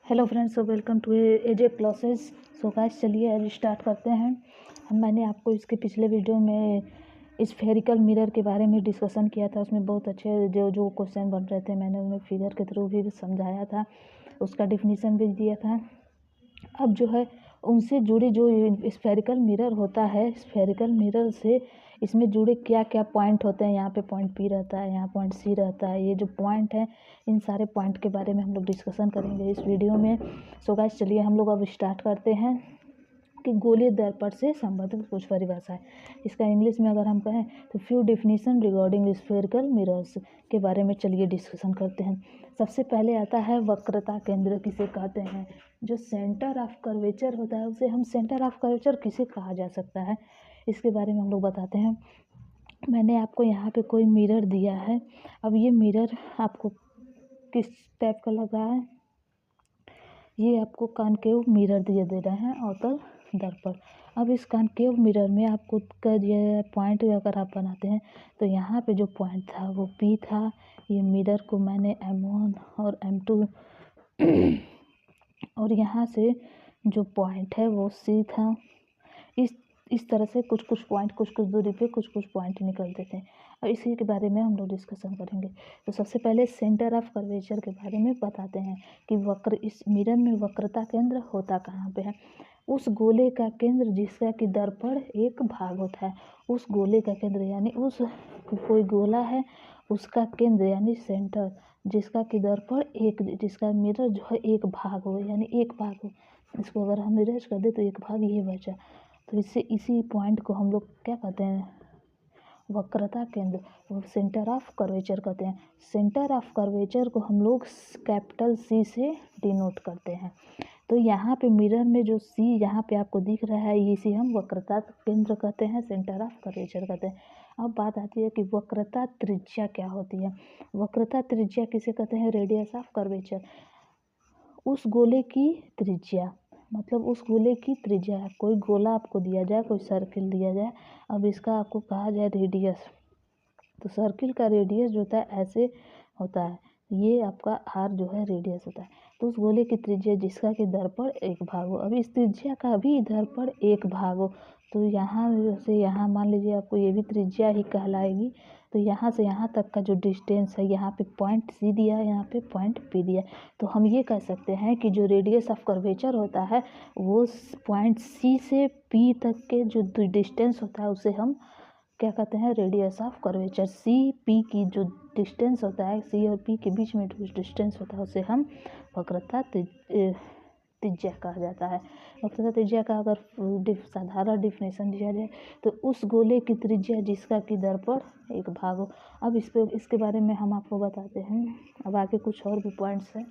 Hello friends, so welcome to AJ classes. So guys, चलिए आज start करते हैं। मैंने आपको इसके पिछले वीडियो में स्फेरिकल मिरर के बारे में डिस्कशन किया था। उसमें बहुत अच्छे जो जो क्वेश्चन बन रहे थे, मैंने उन्हें फिगर के थ्रू भी समझाया था, उसका डिफिनीसन भी दिया था। अब जो है उनसे जुड़े जो स्फेरिकल मिरर होता है, स्फेरिकल मिरर से इसमें जुड़े क्या क्या पॉइंट होते हैं। यहाँ पे पॉइंट पी रहता है, यहाँ पॉइंट सी रहता है। ये जो पॉइंट है, इन सारे पॉइंट के बारे में हम लोग डिस्कशन करेंगे इस वीडियो में। सो गाइस, चलिए हम लोग अब स्टार्ट करते हैं कि गोलीय दर्पण से संबंधित कुछ परिभाषाएं। इसका इंग्लिश में अगर हम कहें तो few definition regarding spherical mirrors के बारे में चलिए डिस्कशन करते हैं। सबसे पहले आता है वक्रता केंद्र किसे कहते हैं। जो सेंटर ऑफ कर्वेचर होता है उसे हम सेंटर ऑफ कर्वेचर किसे कहा जा सकता है, इसके बारे में हम लोग बताते हैं। मैंने आपको यहाँ पे कोई मिरर दिया है। अब ये मिरर आपको किस टाइप का लग रहा है? ये आपको कॉनकेव मिरर दे रहे हैं, अवतल दर्पण। अब इस कॉनकेव मिरर में आपको ये पॉइंट अगर आप बनाते हैं तो यहाँ पे जो पॉइंट था वो P था। ये मिरर को मैंने M1 और M2 और यहाँ से जो पॉइंट है वो C था। इस तरह से कुछ कुछ दूरी पे कुछ पॉइंट निकलते थे। और इसी के बारे में हम लोग डिस्कशन करेंगे। तो सबसे पहले सेंटर ऑफ कर्वेचर के बारे में बताते हैं कि वक्र इस मिरर में वक्रता केंद्र होता कहाँ पे है। उस गोले का केंद्र जिसका कि दर्पण एक भाग होता है, उस गोले का केंद्र यानी उस कोई गोला है उसका केंद्र यानी सेंटर जिसका कि दर्पण एक, जिसका मिरर जो है एक भाग हो यानी एक भाग हो। इसको अगर हम इरेज कर दे तो एक भाग ये बचा। तो इससे इसी पॉइंट को हम लोग क्या कहते हैं? वक्रता केंद्र, वो सेंटर ऑफ कर्वेचर कहते हैं। सेंटर ऑफ कर्वेचर को हम लोग कैपिटल C से डिनोट करते हैं। तो यहाँ पे मिरर में जो C यहाँ पे आपको दिख रहा है, इसे हम वक्रता केंद्र कहते हैं, सेंटर ऑफ कर्वेचर कहते हैं। अब बात आती है कि वक्रता त्रिज्या क्या होती है। वक्रता त्रिज्या किसे कहते हैं? Radius of curvature. उस गोले की त्रिज्या, मतलब उस गोले की त्रिज्या। कोई गोला आपको दिया जाए, कोई सर्किल दिया जाए, अब इसका आपको कहा जाए रेडियस, तो सर्किल का रेडियस जो होता है ऐसे होता है, ये आपका आर जो है रेडियस होता है। तो उस गोले की त्रिज्या जिसका कि दर्पण एक भाग हो। अब इस त्रिज्या का भी दर्पण एक भाग हो, तो यहाँ से यहाँ मान लीजिए आपको ये भी त्रिज्या ही कहलाएगी। तो यहाँ से यहाँ तक का जो डिस्टेंस है, यहाँ पे पॉइंट C दिया है, यहाँ पे पॉइंट P दिया है। तो हम ये कह सकते हैं कि जो रेडियस ऑफ कर्वेचर होता है वो पॉइंट C से P तक के जो डिस्टेंस होता है उसे हम क्या कहते हैं? Radius of curvature. C P की जो डिस्टेंस होता है, C और P के बीच में जो डिस्टेंस होता है उसे हम वक्रता त्रिज्या कहा जाता है। वक्रता त्रिज्या का अगर साधारण डिफिनेशन दिया जाए तो उस गोले की त्रिज्या जिसका कि दर्पण एक भाग हो। अब इसके बारे में हम आपको बताते हैं। अब आगे कुछ और भी पॉइंट्स हैं।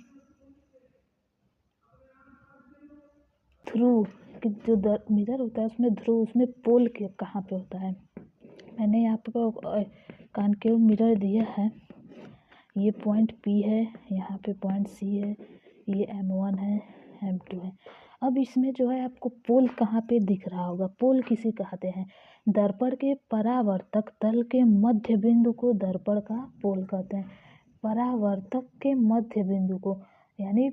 ध्रुव कि जो मिरर होता है उसमें ध्रुव, उसमें पोल के कहाँ पे होता है। मैंने आपको कॉनकेव मिरर दिया है। ये पॉइंट P है, यहाँ पे पॉइंट C है, ये M1 है, M2 है। अब इसमें जो है आपको पोल कहाँ पे दिख रहा होगा। पोल किसे कहते हैं? दर्पण के परावर्तक तल के मध्य बिंदु को दर्पण का पोल कहते हैं। परावर्तक के मध्य बिंदु को, यानी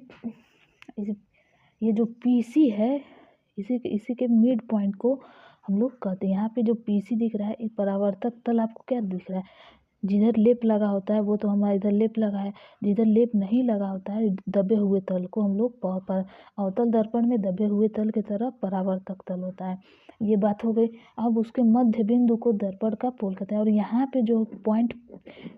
ये जो PC है इसी के मिड पॉइंट को हम लोग कहते हैं। यहाँ पे जो PC दिख रहा है, एक परावर्तक तल आपको क्या दिख रहा है? जिधर लेप लगा होता है वो तो हमारा इधर लेप लगा है, जिधर लेप नहीं लगा होता है दबे हुए तल को हम लोग अवतल दर्पण में दबे हुए तल की तरफ परावर्तक तल होता है। ये बात हो गई। अब उसके मध्य बिंदु को दर्पण का पोल कहते हैं। और यहाँ पे जो पॉइंट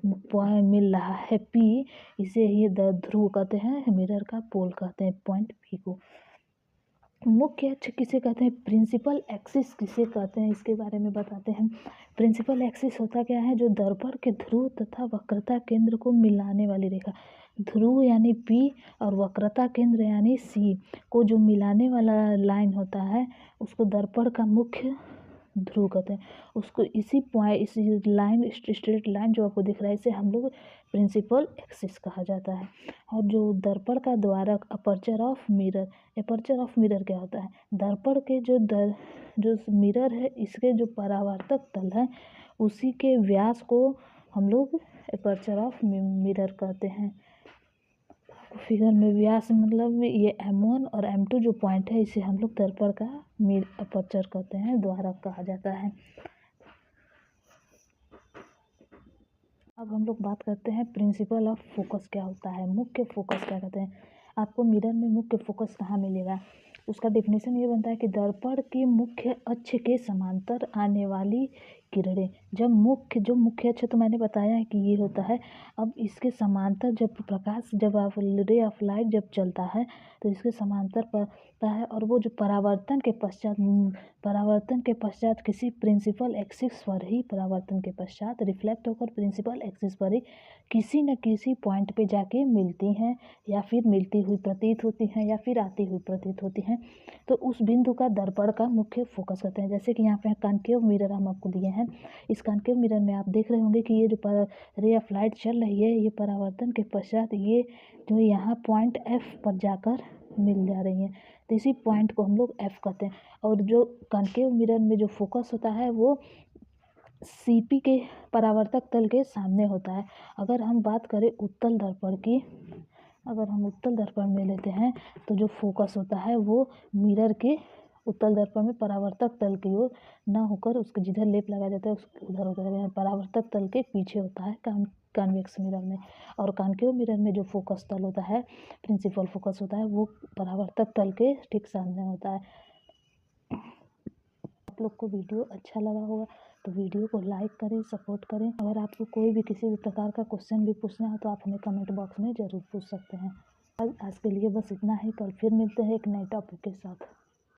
मिल रहा है P, इसे ये ध्रुव कहते हैं, मिरर का पोल कहते हैं पॉइंट P को। मुख्य अक्ष किसे कहते हैं? प्रिंसिपल एक्सिस किसे कहते हैं, इसके बारे में बताते हैं। प्रिंसिपल एक्सिस होता क्या है? जो दर्पण के ध्रुव तथा वक्रता केंद्र को मिलाने वाली रेखा। ध्रुव यानी P और वक्रता केंद्र यानी C को जो मिलाने वाला लाइन होता है उसको दर्पण का मुख्य ध्रुव कहते हैं। उसको इसी लाइन, स्ट्रेट लाइन जो आपको दिख रहा है, इसे हम लोग प्रिंसिपल एक्सिस कहा जाता है। और जो दर्पण का द्वारक, aperture of mirror. Aperture of mirror क्या होता है? दर्पण के जो मिरर है, इसके जो परावर्तक तल है उसी के व्यास को हम लोग अपर्चर ऑफ मिरर कहते हैं। फिगर में व्यास मतलब ये M1 और M2 जो पॉइंट है इसे हम लोग दर्पण का अपर्चर कहते हैं, द्वारा कहा जाता है। अब हम लोग बात करते हैं प्रिंसिपल ऑफ फोकस क्या होता है, मुख्य फोकस क्या कहते हैं। आपको मिरर में मुख्य फोकस कहाँ मिलेगा, उसका डेफिनेशन ये बनता है कि दर्पण की मुख्य अक्ष के समांतर आने वाली किरणें, जो मुख्य अक्ष तो मैंने बताया है कि ये होता है। अब इसके समांतर जब प्रकाश, जब आप रे ऑफ लाइट जब चलता है तो इसके समांतर पड़ता है, और वो जो परावर्तन के पश्चात किसी प्रिंसिपल एक्सिस पर ही रिफ्लेक्ट होकर प्रिंसिपल एक्सिस पर ही किसी न किसी पॉइंट पे जाके मिलती हैं, या फिर मिलती हुई प्रतीत होती हैं, या फिर आती हुई प्रतीत होती हैं। तो उस बिंदु का दर्पण का मुख्य फोकस करते हैं। जैसे कि यहाँ पे कॉन्केव मिरर हम आपको दिए हैं। इस कॉन्केव मिरर में आप देख रहे होंगे कि ये जो रे ऑफ लाइट चल रही है, ये परावर्तन के पश्चात ये जो यहाँ पॉइंट F पर जाकर मिल जा रही हैं, तो इसी पॉइंट को हम लोग F कहते हैं। और जो कॉन्केव मिरर में जो फोकस होता है वो CP के परावर्तक तल के सामने होता है। अगर हम बात करें उत्तल दर्पण की, अगर हम उत्तल दर्पण में लेते हैं तो जो फोकस होता है वो मिरर के उत्तल दर्पण में परावर्तक तल की ओर ना होकर उसके जिधर लेप लगाया जाता है उसके उधर होता है, परावर्तक तल के पीछे होता है कॉन्वेक्स मिरर में। और कॉन्केव मिरर में जो फोकस तल होता है, प्रिंसिपल फोकस होता है, वो परावर्तक तल के ठीक सामने होता है। आप लोग को वीडियो अच्छा लगा होगा तो वीडियो को लाइक करें, सपोर्ट करें। अगर आपको कोई भी किसी भी प्रकार का क्वेश्चन भी पूछना है तो आप हमें कमेंट बॉक्स में ज़रूर पूछ सकते हैं। आज के लिए बस इतना ही, कल फिर मिलते हैं एक नए टॉपिक के साथ।